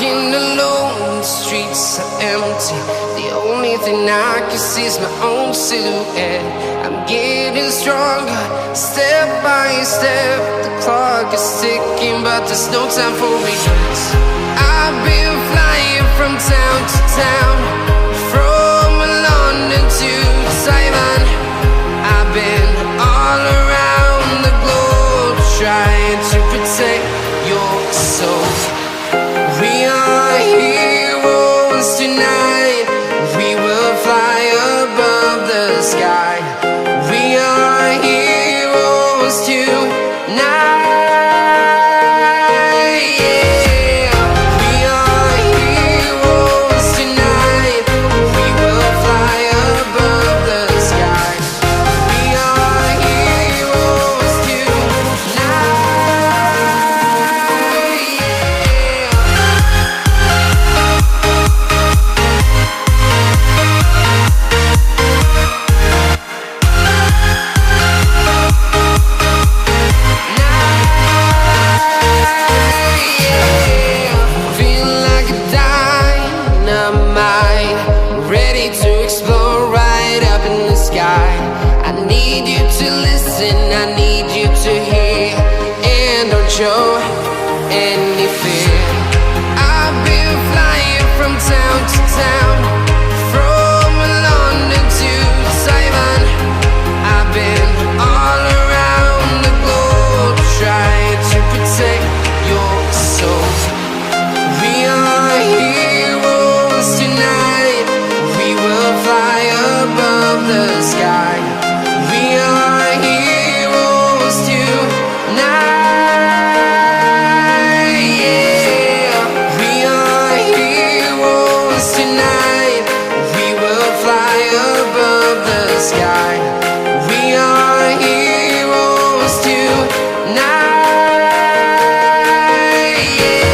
Walking alone, the streets are empty. The only thing I can see is my own silhouette. I'm getting stronger, step by step. The clock is ticking, but there's no time for regrets. I've been flying from town to town, from London to Taiwan. I've been all around the globe, trying to protect your soul. We are heroes tonight. We will fly above the sky. We are heroes tonight. Yeah. We are heroes tonight. We will fly above the sky. We are heroes tonight. Ready to explore right up in the sky. I need you to listen, I need you to hear, and don't show any fear. I've been flying from town to town, from London to Taiwan. I've been all around the globe, trying to protect your soul. We are heroes tonight. We will fly above the sky. We are heroes tonight. Yeah. We are heroes tonight. We will fly above the sky. We are heroes tonight. Yeah.